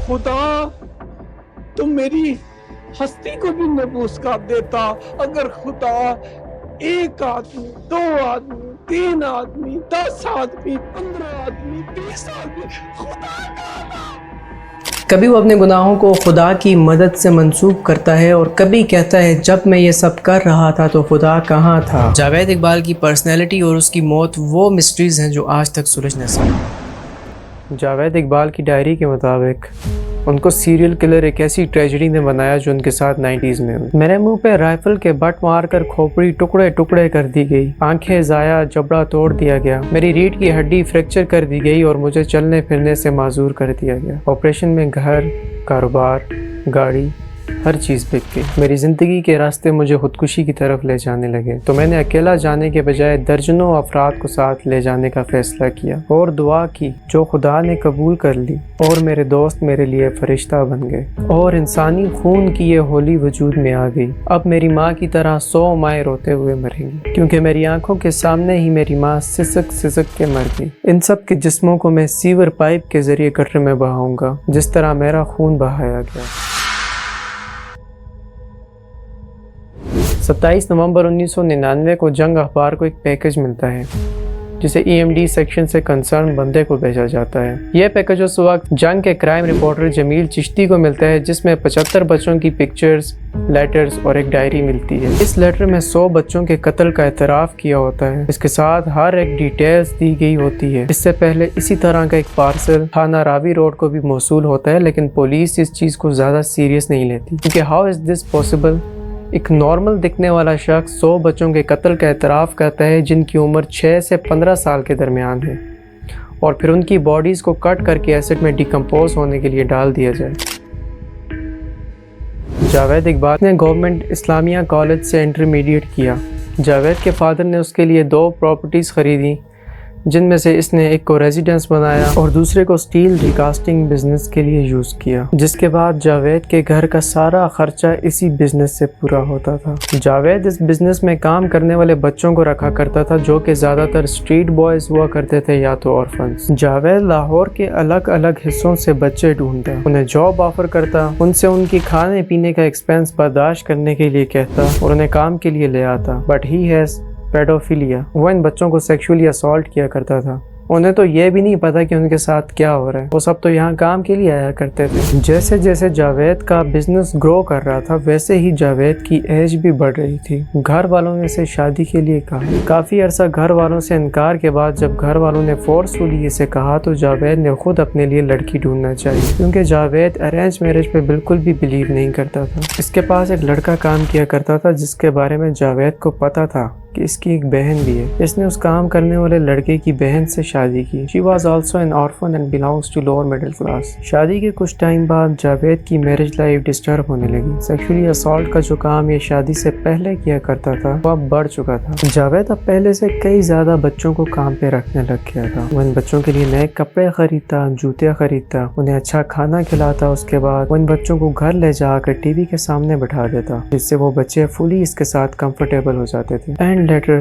खुदा तुम मेरी हस्ती को भी नबूस कर देता अगर खुदा एक आदमी, 2 आदमी, 3 आदमी, 10 आदमी, 15 आदमी, 20 आदमी खुदा का। कभी वो अपने गुनाहों को खुदा की मदद से मंसूब करता है और कभी कहता है जब मैं ये सब कर रहा था तो खुदा कहाँ था। जावेद इकबाल की पर्सनैलिटी और उसकी मौत वो मिस्ट्रीज़ हैं जो आज तक सुलझ न सकी। जावेद इकबाल की डायरी के मुताबिक उनको सीरियल किलर एक ऐसी ट्रेजेडी ने बनाया जो उनके साथ 90s में हुई। मेरे मुंह पे राइफल के बट मारकर खोपड़ी टुकड़े टुकड़े कर दी गई, आंखें जाया, जबड़ा तोड़ दिया गया, मेरी रीढ़ की हड्डी फ्रैक्चर कर दी गई और मुझे चलने फिरने से माजूर कर दिया गया। ऑपरेशन में घर, कारोबार, गाड़ी, हर चीज़ बिक गई। मेरी ज़िंदगी के रास्ते मुझे खुदकुशी की तरफ ले जाने लगे तो मैंने अकेला जाने के बजाय दर्जनों अफराद को साथ ले जाने का फैसला किया और दुआ की जो खुदा ने कबूल कर ली और मेरे दोस्त मेरे लिए फरिश्ता बन गए और इंसानी खून की ये होली वजूद में आ गई। अब मेरी माँ की तरह 100 माएँ रोते हुए मरेंगी क्योंकि मेरी आंखों के सामने ही मेरी माँ सिसक सिसक के मर गई। इन सब के जिस्मों को मैं सीवर पाइप के जरिए गटर में बहाऊंगा जिस तरह मेरा खून बहाया गया। 27 नवंबर 1999 को जंग अखबार को एक पैकेज मिलता है जिसे EMD सेक्शन से कंसर्न बंदे को भेजा जाता है। यह पैकेज उस वक्त जंग के क्राइम रिपोर्टर जमील चिश्ती को मिलता है जिसमें 75 बच्चों की पिक्चर्स, लेटर्स और एक डायरी मिलती है। इस लेटर में 100 बच्चों के कत्ल का एतराफ़ किया होता है। इसके साथ हर एक डिटेल्स दी गई होती है। इससे पहले इसी तरह का एक पार्सल थाना रावी रोड को भी मौसूल होता है लेकिन पुलिस इस चीज़ को ज़्यादा सीरियस नहीं लेती क्योंकि हाउ इज़ दिस पॉसिबल। एक नॉर्मल दिखने वाला शख्स 100 बच्चों के कत्ल का एतराफ़ करता है जिनकी उम्र 6 से 15 साल के दरमियान है और फिर उनकी बॉडीज़ को कट करके एसिड में डिकम्पोज होने के लिए डाल दिया जाए। जावेद इकबाल ने गवर्नमेंट इस्लामिया कॉलेज से इंटरमीडिएट किया। जावेद के फादर ने उसके लिए 2 प्रॉपर्टीज़ ख़रीदी जिनमें से इसने एक को रेजिडेंस बनाया और दूसरे को स्टील रिकास्टिंग बिजनेस के लिए यूज़ किया, जिसके बाद जावेद के घर का सारा खर्चा इसी बिजनेस से पूरा होता था। जावेद इस बिजनेस में काम करने वाले बच्चों को रखा करता था जो कि ज़्यादातर स्ट्रीट बॉयज़ हुआ करते थे या तो ऑर्फन्स। जावेद लाहौर के अलग अलग हिस्सों से बच्चे ढूंढता, उन्हें जॉब ऑफर करता, उनसे उनकी खाने पीने का एक्सपेंस बर्दाश्त करने के लिए कहता और उन्हें काम के लिए ले आता। But he has paedophilia. वो इन बच्चों को सेक्सुअली असॉल्ट किया करता था। उन्हें तो ये भी नहीं पता कि उनके साथ क्या हो रहा है। वो सब तो यहाँ काम के लिए आया करते थे। जैसे जैसे जावेद का बिजनेस ग्रो कर रहा था वैसे ही जावेद की एज भी बढ़ रही थी। घर वालों ने इसे शादी के लिए कहा। काफ़ी अरसा घर वालों से इनकार के बाद जब घर वालों ने फोर्सफुली इसे कहा तो जावेद ने खुद अपने लिए लड़की ढूंढना चाहिए क्योंकि जावेद अरेंज मैरिज पे बिल्कुल भी बिलीव नहीं करता था। इसके पास एक लड़का काम किया करता था जिसके बारे में जावेद को पता था कि इसकी एक बहन भी है। इसने उस काम करने वाले लड़के की बहन से शादी की। She was also an orphan and belongs to lower middle class। शादी के कुछ टाइम बाद जावेद की मैरिज लाइफ डिस्टर्ब होने लगी। सेक्सुअली असॉल्ट का जो काम ये शादी से पहले किया करता था वो अब बढ़ चुका था। जावेद अब पहले से कई ज्यादा बच्चों को काम पे रखने लग गया था। वो इन बच्चों के लिए नए कपड़े खरीदता, जूते खरीदता, उन्हें अच्छा खाना खिलाता। उसके बाद वो इन बच्चों को घर ले जाकर टीवी के सामने बैठा देता जिससे वो बच्चे फुली इसके साथ कंफर्टेबल हो जाते थे। And later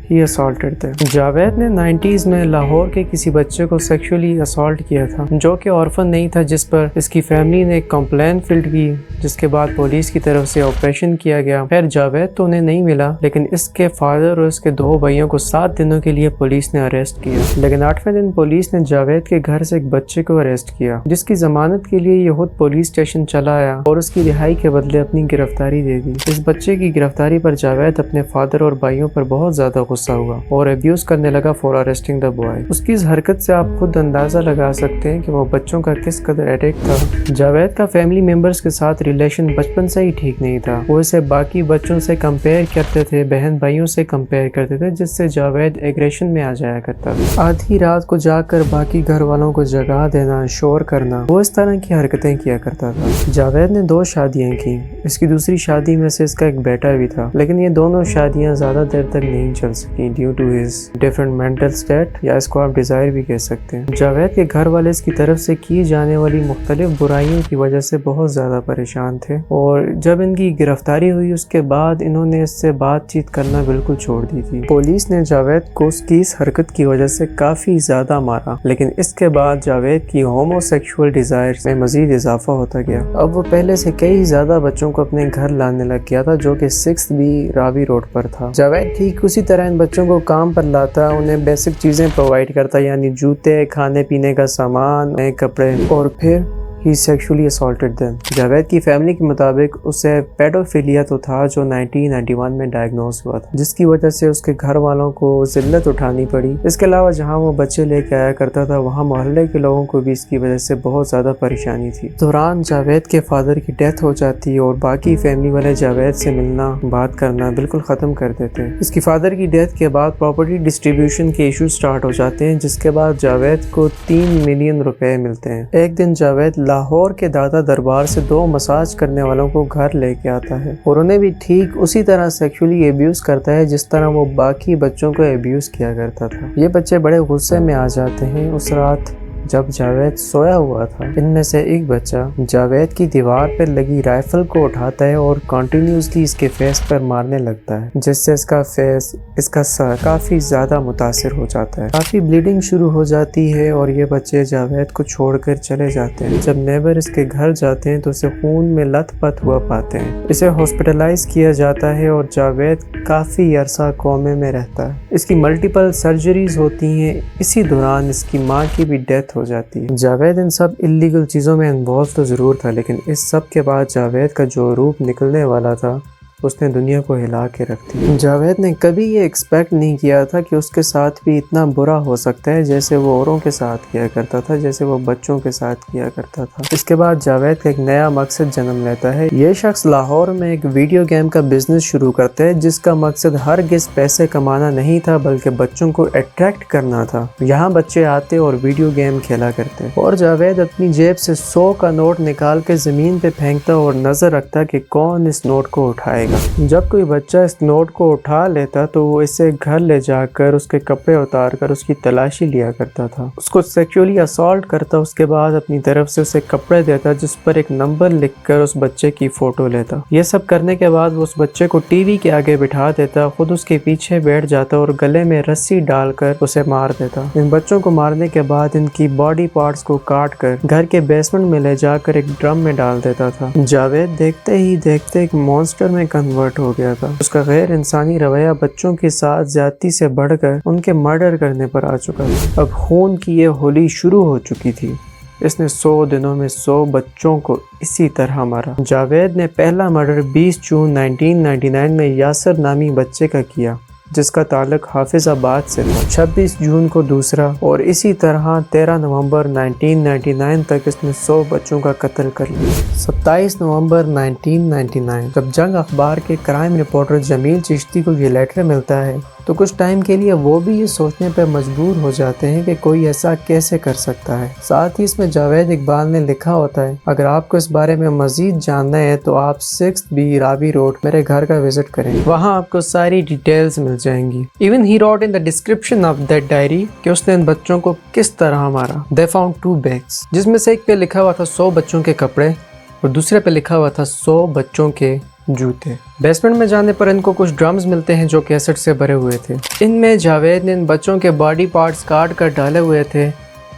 he assaulted them। Javed ने 90s में लाहौर के किसी बच्चे को सेक्सुअली असॉल्ट किया था जो कि ऑर्फन नहीं था, जिस पर इसकी फैमिली ने एक कंप्लेंट फिल की जिसके बाद पुलिस की तरफ से ऑपरेशन किया गया। खैर जावेद तो उन्हें नहीं मिला लेकिन इसके फादर और इसके 2 भाइयों को 7 दिनों के लिए पुलिस ने अरेस्ट किया। लेकिन 8वें दिन पुलिस ने जावेद के घर से एक बच्चे को अरेस्ट किया जिसकी जमानत के लिए ये खुद पुलिस स्टेशन चला आया और उसकी रिहाई के बदले अपनी गिरफ्तारी दे दी। इस बच्चे की गिरफ्तारी पर जावेद अपने फादर और भाइयों पर बहुत ज्यादा गुस्सा हुआ और अब्यूज करने लगा फॉर अरेस्टिंग द बॉय। उसकी इस हरकत से आप खुद अंदाजा लगा सकते हैं कि वो बच्चों का किस कदर एडिक्ट था। जावेद का फैमिली मेंबर्स के साथ रिलेशन बचपन से ही ठीक नहीं था। वो इसे बाकी बच्चों से कंपेयर करते थे, बहन भाइयों से कंपेयर करते थे जिससे जावेद एग्रेशन में आ जाया करता था। आधी रात को जाकर बाकी घर वालों को जगा देना, शोर करना, वो इस तरह की हरकतें किया करता था। जावेद ने 2 शादियां की। इसकी दूसरी शादी में से इसका एक बेटा भी था लेकिन ये दोनों शादियां ज्यादा देर तक नहीं चल सकी। سکیں due to his different mental state, یا اس کو آپ ڈیزائر بھی کہہ سکتے ہیں۔ جاوید کے گھر والے اس کی طرف سے کی جانے والی مختلف برائیوں کی وجہ سے بہت زیادہ پریشان تھے، اور جب ان کی گرفتاری ہوئی اس کے بعد انہوں نے اس سے بات چیت کرنا بالکل چھوڑ دی تھی۔ پولیس نے جاوید کو اس کی اس حرکت کی وجہ سے کافی زیادہ مارا، لیکن اس کے بعد جاوید کی ہومو سیکشول ڈیزائر میں مزید اضافہ ہوتا گیا۔ اب وہ پہلے سے کئی زیادہ بچوں کو اپنے گھر لانے لگ گیا تھا، جو کہ 6 بی راوی روڈ پر تھا۔ جاوید ٹھیک اسی طرح ان بچوں کو کام پر لاتا، انہیں بیسک چیزیں پرووائڈ کرتا، یعنی جوتے، کھانے پینے کا سامان، نئے کپڑے، اور پھر He sexually assaulted them۔ Javed کی فیملی کے مطابق اسے پیڈوفیلیا تو تھا جو 1991 میں ڈائگنوز ہوا تھا، جس کی وجہ سے اس کے گھر والوں کو ذلت اٹھانی پڑی۔ اس کے علاوہ جہاں وہ بچے لے کے آیا کرتا تھا وہاں محلے کے لوگوں کو بھی اس کی وجہ سے بہت زیادہ پریشانی تھی۔ دوران جاوید کے فادر کی ڈیتھ ہو جاتی اور باقی فیملی والے جاوید سے ملنا بات کرنا بالکل ختم کر دیتے۔ اس کی فادر کی ڈیتھ کے بعد پراپرٹی ڈسٹریبیوشن کے ایشو سٹارٹ ہو جاتے ہیں، جس کے بعد جاوید کو 3 ملین روپے ملتے ہیں۔ ایک دن جاوید لاہور کے دادا دربار سے 2 مساج کرنے والوں کو گھر لے کے آتا ہے، اور انہیں بھی ٹھیک اسی طرح سیکشولی ایبیوز کرتا ہے جس طرح وہ باقی بچوں کو ایبیوز کیا کرتا تھا۔ یہ بچے بڑے غصے میں آ جاتے ہیں۔ اس رات جب جاوید سویا ہوا تھا، ان میں سے ایک بچہ جاوید کی دیوار پر لگی رائفل کو اٹھاتا ہے اور کنٹینیوسلی اس کے فیس پر مارنے لگتا ہے، جس سے اس کا فیس، اس کا سر کافی زیادہ متاثر ہو جاتا ہے۔ کافی بلیڈنگ شروع ہو جاتی ہے اور یہ بچے جاوید کو چھوڑ کر چلے جاتے ہیں۔ جب نیبر اس کے گھر جاتے ہیں تو اسے خون میں لت پت ہوا پاتے ہیں۔ اسے ہاسپٹلائز کیا جاتا ہے اور جاوید کافی عرصہ کومے میں رہتا ہے۔ اس کی ملٹیپل سرجریز ہوتی ہیں۔ اسی دوران اس کی ماں کی بھی ڈیتھ ہو جاتی ہے۔ جاوید ان سب انلیگل چیزوں میں انوالو تو ضرور تھا، لیکن اس سب کے بعد جاوید کا جو روپ نکلنے والا تھا اس نے دنیا کو ہلا کے رکھ دیا۔ جاوید نے کبھی یہ ایکسپیکٹ نہیں کیا تھا کہ اس کے ساتھ بھی اتنا برا ہو سکتا ہے، جیسے وہ اوروں کے ساتھ کیا کرتا تھا، جیسے وہ بچوں کے ساتھ کیا کرتا تھا۔ اس کے بعد جاوید کا ایک نیا مقصد جنم لیتا ہے۔ یہ شخص لاہور میں ایک ویڈیو گیم کا بزنس شروع کرتا ہے، جس کا مقصد ہرگز پیسے کمانا نہیں تھا بلکہ بچوں کو اٹریکٹ کرنا تھا۔ یہاں بچے آتے اور ویڈیو گیم کھیلا کرتے، اور جاوید اپنی جیب سے 100 کا نوٹ نکال کے زمین پہ پھینکتا اور نظر رکھتا کہ کون اس نوٹ کو اٹھائے گا۔ جب کوئی بچہ اس نوٹ کو اٹھا لیتا تو وہ اسے گھر لے جا کر اس کے کپڑے اتار کر اس کی تلاشی لیا کرتا تھا، اس کو سیکشولی اسالٹ کرتا، اس کے بعد اپنی طرف سے اسے کپڑے دیتا جس پر ایک نمبر لکھ کر اس بچے کی فوٹو لیتا۔ یہ سب کرنے کے بعد وہ اس بچے کو ٹی وی کے آگے بٹھا دیتا، خود اس کے پیچھے بیٹھ جاتا اور گلے میں رسی ڈال کر اسے مار دیتا۔ ان بچوں کو مارنے کے بعد ان کی باڈی پارٹس کو کاٹ کر گھر کے بیسمنٹ میں لے جا کر ایک ڈرم میں ڈال دیتا تھا۔ جاوید دیکھتے ہی دیکھتے ایک مونسٹر میں کنورٹ ہو گیا تھا۔ اس کا غیر انسانی رویہ بچوں کے ساتھ زیادتی سے بڑھ کر ان کے مرڈر کرنے پر آ چکا تھا۔ اب خون کی یہ ہولی شروع ہو چکی تھی۔ اس نے 100 دنوں میں 100 بچوں کو اسی طرح مارا۔ جاوید نے پہلا مرڈر 20 جون 1999 میں یاسر نامی بچے کا کیا، جس کا تعلق حافظ آباد سے تھا۔ 26 جون کو دوسرا، اور اسی طرح 13 نومبر 1999 تک اس نے 100 بچوں کا قتل کر لیا۔ 27 نومبر 1999 جب جنگ اخبار کے کرائم رپورٹر جمیل چشتی کو یہ لیٹر ملتا ہے تو کچھ ٹائم کے لیے وہ بھی یہ سوچنے پر مجبور ہو جاتے ہیں کہ کوئی ایسا کیسے کر سکتا ہے۔ ساتھ ہی اس میں جاوید اقبال نے لکھا ہوتا ہے، اگر آپ کو اس بارے میں مزید جاننا ہے تو آپ 6 بی راوی روڈ میرے گھر کا وزٹ کریں، وہاں آپ کو ساری ڈیٹیلز مل جائیں گی۔ Even he wrote in the description of that diary کہ اس نے ان بچوں کو کس طرح مارا۔ دے فاؤنڈ 2 بیگس، جس میں سے ایک پہ لکھا ہوا تھا 100 بچوں کے کپڑے اور دوسرے پہ لکھا ہوا تھا 100 بچوں کے جوتے۔ بیسمنٹ میں جانے پر ان کو کچھ ڈرمز ملتے ہیں جو کیسٹ سے بھرے ہوئے تھے۔ ان میں جاوید نے ان بچوں کے باڈی پارٹس کاٹ کر ڈالے ہوئے تھے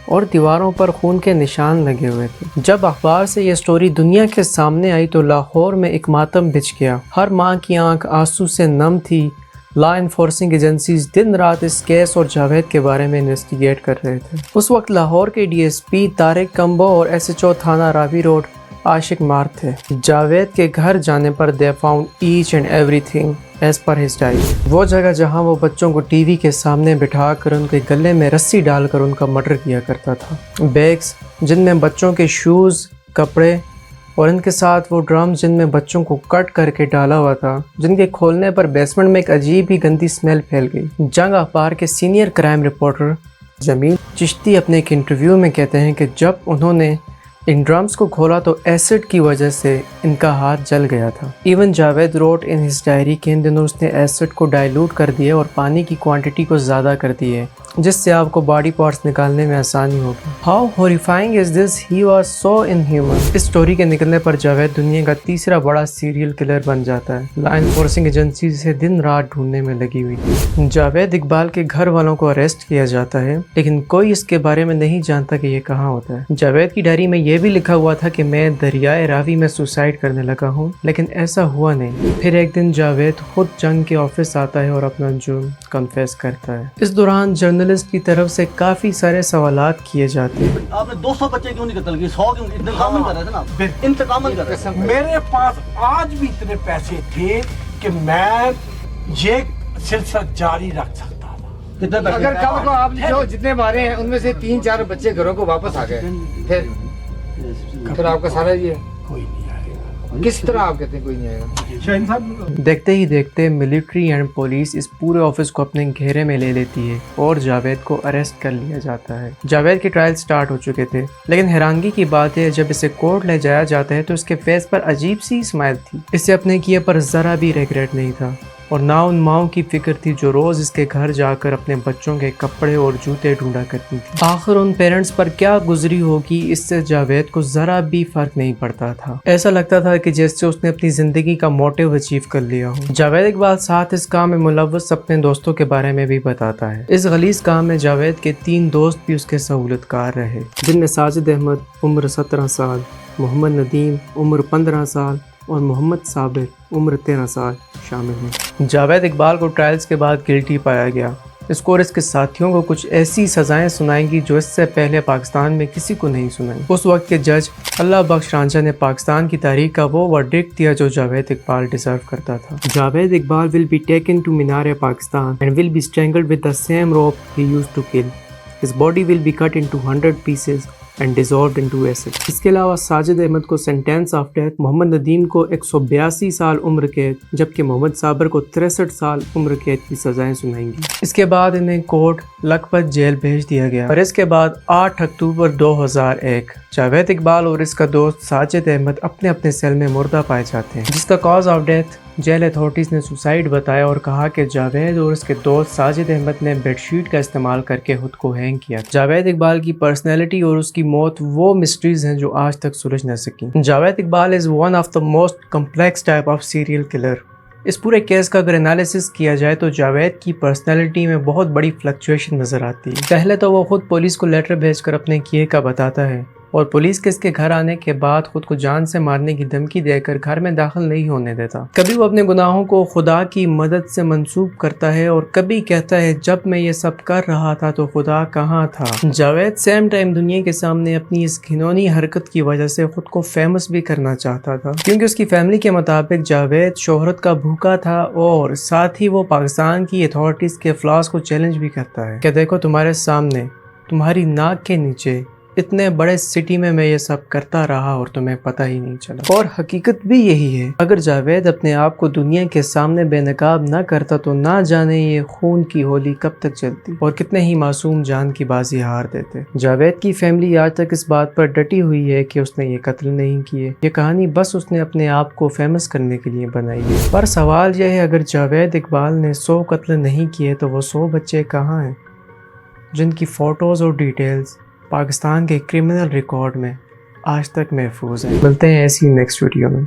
اور دیواروں پر خون کے نشان لگے ہوئے تھے۔ جب اخبار سے یہ سٹوری دنیا کے سامنے آئی تو لاہور میں ایک ماتم بچھ گیا۔ ہر ماں کی آنکھ آنسو سے نم تھی۔ لا انفورسنگ ایجنسیز دن رات اس کیس اور جاوید کے بارے میں انویسٹیگیٹ کر رہے تھے۔ اس وقت لاہور کے D S P Tariq Kumbo اور SHO تھانہ راوی روڈ عاشق مار تھے۔ جاوید کے گھر جانے پر they found each and every thing as per his diary. وہ جگہ جہاں وہ بچوں کو ٹی وی کے سامنے بٹھا کر ان کے گلے میں رسی ڈال کر ان کا مرڈر کیا کرتا تھا۔ بیگز جن میں بچوں کے شوز، کپڑے اور ان کے ساتھ وہ ڈرمز جن میں بچوں کو کٹ کر کے ڈالا ہوا تھا، جن کے کھولنے پر بیسمنٹ میں ایک عجیب ہی گندی سمیل پھیل گئی۔ جنگ اخبار کے سینئر کرائم رپورٹر جمیل چشتی اپنے ایک انٹرویو میں کہتے ہیں کہ جب انہوں نے इन ड्रम्स को खोला तो एसिड की वजह से इनका हाथ जल गया था। Even Javed wrote in his diary कि इन दिनों उसने एसिड को डाइल्यूट कर दिया और पानी की क्वांटिटी को ज़्यादा कर दी है, जिससे आपको बॉडी पार्ट्स निकालने में आसानी होगी। How horrifying is this, he was so inhuman. इस स्टोरी के निकलने पर जावेद दुनिया का तीसरा बड़ा सीरियल किलर बन जाता है। लॉ एनफोर्सिंग एजेंसी से दिन रात ढूंढने में लगी हुई थी। जावेद इकबाल के घर वालों को अरेस्ट किया जाता है, लेकिन कोई इसके बारे में नहीं जानता कि ये कहाँ होता है। जावेद की डायरी में यह भी लिखा हुआ था कि मैं दरियाए रावी में सुसाइड करने लगा हूँ, लेकिन ऐसा हुआ नहीं। फिर एक दिन जावेद खुद जंग के ऑफिस आता है और अपना जुर्म कन्फेस करता है। इस दौरान जर्नलिस्ट की तरफ से काफी सारे सवालात किए जाते हैं। आपने 200 बच्चे क्यों नहीं कत्ल किए, 100 क्यों? इंतकाम नहीं कर रहे थे ना, फिर इंतकाम नहीं कर रहे थे। मेरे पास आज भी इतने पैसे थे कि मैं ये सिलसिला जारी रख सकता था। कितने पैसे? अगर कल को आप जो जितने मारे हैं उनमें से 3-4 बच्चे घरों को वापस आ गए, फिर आपका सारा ये कोई नहीं आएगा। किस तरह आप कहते हैं कोई नहीं आएगा? देखते ही देखते मिलिट्री एंड पुलिस इस पूरे ऑफिस को अपने घेरे में ले लेती है और जावेद को अरेस्ट कर लिया जाता है। जावेद के ट्रायल स्टार्ट हो चुके थे, लेकिन हैरानगी की बात है जब इसे कोर्ट ले जाया जाता है तो इसके फेस पर अजीब सी स्माइल थी। इसे अपने किए पर जरा भी रिग्रेट नहीं था और ना उन माओं की फिक्र थी जो रोज इसके घर जाकर अपने बच्चों के कपड़े और जूते ढूंढा करती थी। आखिर उन पेरेंट्स पर क्या गुजरी होगी, इससे जावेद को जरा भी फर्क नहीं पड़ता था। ऐसा लगता था कि जैसे उसने अपनी जिंदगी का मोटिव अचीव कर लिया हो। जावेद इकबाल साथ इस काम में मुलव्वस अपने दोस्तों के बारे में भी बताता है। इस गलीज काम में जावेद के 3 दोस्त भी उसके सहूलतकार रहे, जिनमें साजिद अहमद उम्र 17 साल, मोहम्मद नदीम उम्र 15 साल और मोहम्मद साबिर उम्र 13 साल शामिल हैं। जावेद इकबाल को ट्रायल्स के बाद गिल्टी पाया गया। इसको और इसके साथियों को कुछ ऐसी सजाएं सुनाएंगी जो इससे पहले पाकिस्तान में किसी को नहीं सुनाई। उस वक्त के जज अल्लाह बख्श रांझा ने पाकिस्तान की तारीख का वो वर्डिक्ट दिया जो जावेद इकबाल डिजर्व करता था। Javed Iqbal will be taken to Minar Pakistan and will be strangled with the same rope he used to kill. His body will be cut into 100 pieces and dissolved into acid. इसके अलावा साजिद अहमद को sentence of death, Mohammad Nadeem को 182 साल उम्र कैद, जबकि मोहम्मद साबिर को 63 साल उम्र कैद की सजाएं सुनाएंगी। इसके बाद इन्हें कोर्ट लखपत जेल भेज दिया गया और इसके बाद 8 अक्टूबर 2001 जावेद इकबाल और इसका दोस्त साजिद अहमद अपने अपने सेल में मुर्दा पाए जाते हैं, जिसका cause of death jail authorities ने सुसाइड बताया और कहा कि जावेद और उसके दोस्त साजिद अहमद ने बेडशीट का इस्तेमाल करके खुद को हैंग किया। जावेद इकबाल की पर्सनैलिटी और उसकी मौत वो मिस्ट्रीज हैं जो आज तक सुलझ न सकी। Javed Iqbal is one of the most complex type of serial killer. इस पूरे केस का अगर एनालिसिस किया जाए तो जावेद की पर्सनैलिटी में बहुत बड़ी फ्लक्चुएशन नज़र आती है। पहले तो वो खुद पुलिस को लेटर भेजकर अपने किए का बताता है और पुलिस के इसके घर आने के बाद खुद को जान से मारने की धमकी देकर घर में दाखिल नहीं होने देता। कभी वो अपने गुनाहों को खुदा की मदद से मंसूब करता है और कभी कहता है जब मैं ये सब कर रहा था तो खुदा कहाँ था। जावेद सेम टाइम दुनिया के सामने अपनी इस घिनौनी हरकत की वजह से खुद को फेमस भी करना चाहता था, क्योंकि उसकी फैमिली के मुताबिक जावेद शोहरत का भूखा था और साथ ही वो पाकिस्तान की अथॉरिटीज़ के फ्लॉज को चैलेंज भी करता है कि देखो तुम्हारे सामने, तुम्हारी नाक के नीचे इतने बड़े सिटी में मैं ये सब करता रहा और तुम्हें पता ही नहीं चला। और हकीकत भी यही है। अगर जावेद अपने आप को दुनिया के सामने बेनकाब ना करता तो ना जाने ये खून की होली कब तक चलती और कितने ही मासूम जान की बाजी हार देते। जावेद की फैमिली आज तक इस बात पर डटी हुई है कि उसने ये कत्ल नहीं किए। ये कहानी बस उसने अपने आप को फेमस करने के लिए बनाई है। पर सवाल यह है, अगर जावेद इकबाल ने 100 कत्ल नहीं किए तो वो 100 बच्चे कहाँ हैं जिनकी फ़ोटोज़ और डिटेल्स पाकिस्तान के क्रिमिनल रिकॉर्ड में आज तक महफूज है। मिलते हैं ऐसी नेक्स्ट वीडियो में।